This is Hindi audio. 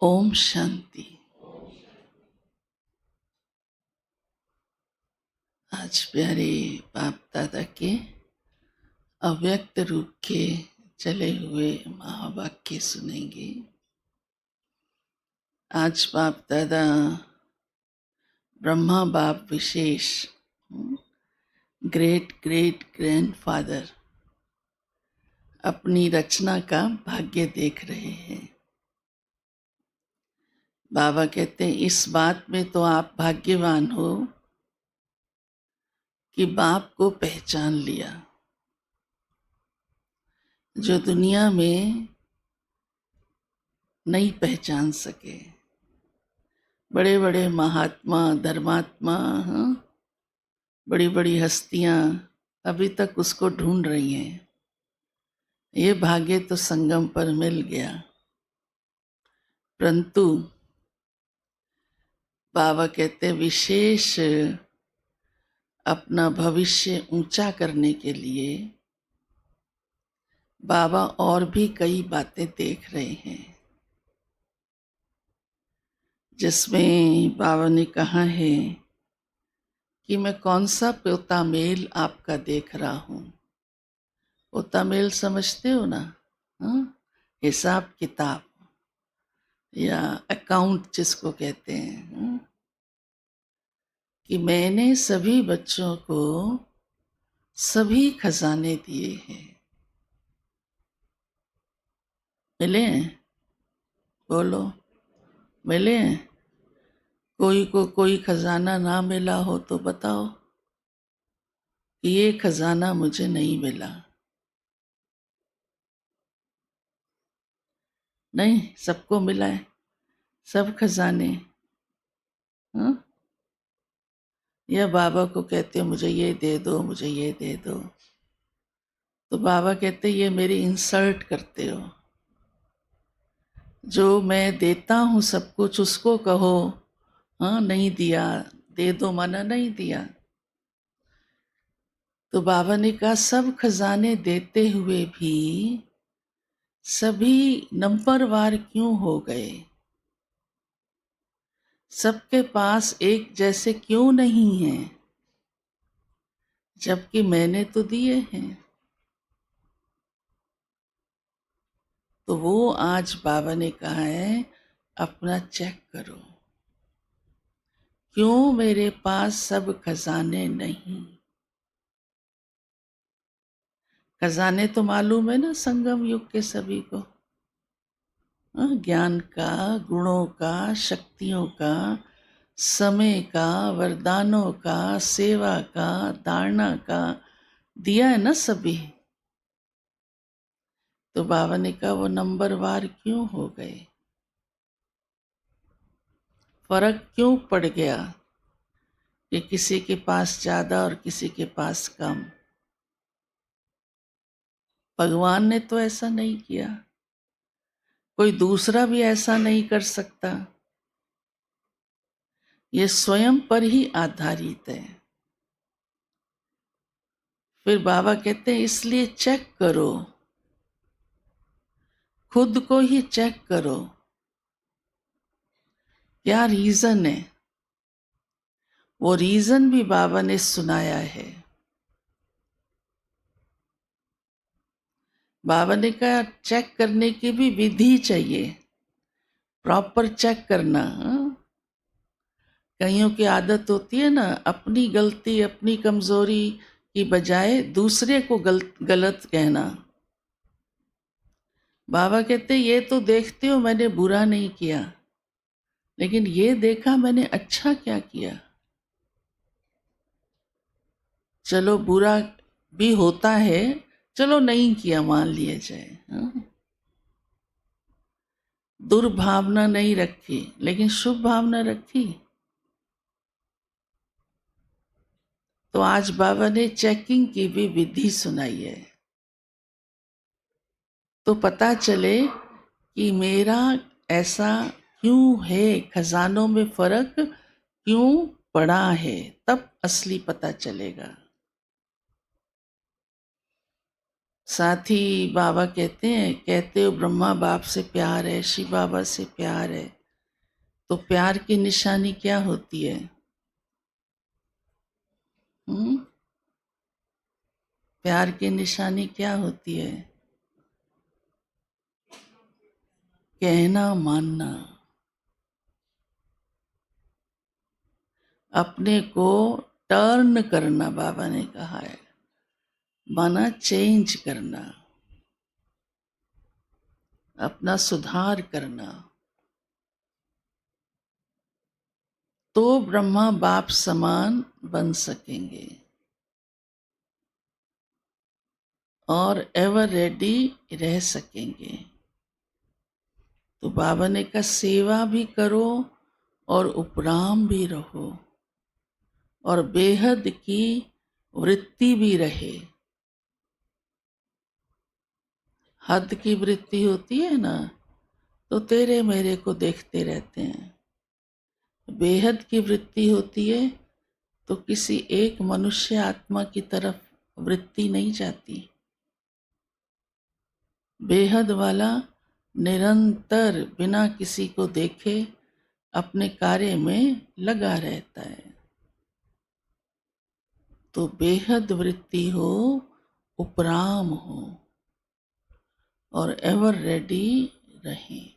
ओम शांति। आज प्यारे बाप दादा के अव्यक्त रूप के चले हुए महावाक्य सुनेंगे। आज बाप दादा ब्रह्मा बाप विशेष ग्रेट ग्रेट ग्रैंडफादर अपनी रचना का भाग्य देख रहे हैं। बाबा कहते हैं इस बात में तो आप भाग्यवान हो कि बाप को पहचान लिया। जो दुनिया में नहीं पहचान सके, बड़े बड़े महात्मा धर्मात्मा, बड़ी बड़ी हस्तियां अभी तक उसको ढूंढ रही हैं। ये भाग्य तो संगम पर मिल गया। परंतु बाबा कहते विशेष अपना भविष्य ऊंचा करने के लिए बाबा और भी कई बातें देख रहे हैं, जिसमें बाबा ने कहा है कि मैं कौन सा पोता मेल आपका देख रहा हूं। पोता मेल समझते हो ना? हिसाब किताब या अकाउंट जिसको कहते हैं। कि मैंने सभी बच्चों को सभी खजाने दिए हैं। मिले हैं? बोलो, मिले हैं? कोई को कोई खजाना ना मिला हो तो बताओ कि ये खजाना मुझे नहीं मिला। नहीं, सबको मिला है, सब खजाने। या बाबा को कहते हो मुझे ये दे दो, मुझे ये दे दो, तो बाबा कहते ये मेरी इंसल्ट करते हो। जो मैं देता हूँ सब कुछ उसको कहो नहीं दिया, दे दो माना नहीं दिया। तो बाबा ने कहा सब खजाने देते हुए भी सभी नंबरवार क्यों हो गए? सबके पास एक जैसे क्यों नहीं है, जबकि मैंने तो दिए हैं। तो वो आज बाबा ने कहा है अपना चेक करो, क्यों मेरे पास सब खजाने नहीं। खजाने तो मालूम है ना संगम युग के सभी को, ज्ञान का, गुणों का, शक्तियों का, समय का, वरदानों का, सेवा का, धारणा का दिया है ना सभी। तो बाबा ने कहा वो नंबरवार क्यों हो गए, फर्क क्यों पड़ गया कि किसी के पास ज्यादा और किसी के पास कम। भगवान ने तो ऐसा नहीं किया, कोई दूसरा भी ऐसा नहीं कर सकता। ये स्वयं पर ही आधारित है। फिर बाबा कहते हैं इसलिए चेक करो, खुद को ही चेक करो क्या रीजन है। वो रीजन भी बाबा ने सुनाया है। बाबा ने कहा चेक करने की भी विधि चाहिए, प्रॉपर चेक करना। कईयों की आदत होती है ना अपनी गलती अपनी कमजोरी की बजाय दूसरे को गलत कहना। बाबा कहते ये तो देखते हो मैंने बुरा नहीं किया, लेकिन ये देखा मैंने अच्छा क्या किया। चलो बुरा भी होता है, चलो नहीं किया मान लिया जाए, दुर्भावना नहीं रखी लेकिन शुभ भावना रखी। तो आज बाबा ने चेकिंग की भी विधि सुनाई है, तो पता चले कि मेरा ऐसा क्यों है, खजानों में फर्क क्यों पड़ा है, तब असली पता चलेगा। साथ ही बाबा कहते हो ब्रह्मा बाप से प्यार है, शिव बाबा से प्यार है, तो प्यार की निशानी क्या होती है? हम्म? प्यार की निशानी क्या होती है? कहना मानना, अपने को टर्न करना, बाबा ने कहा है, माना चेंज करना, अपना सुधार करना, तो ब्रह्मा बाप समान बन सकेंगे और एवर रेडी रह सकेंगे। तो बाबा ने कहा सेवा भी करो और उपराम भी रहो और बेहद की वृत्ति भी रहे। हद की वृत्ति होती है ना, तो तेरे मेरे को देखते रहते हैं। बेहद की वृत्ति होती है तो किसी एक मनुष्य आत्मा की तरफ वृत्ति नहीं जाती। बेहद वाला निरंतर बिना किसी को देखे अपने कार्य में लगा रहता है। तो बेहद वृत्ति हो, उपराम हो और एवर रेडी रहें।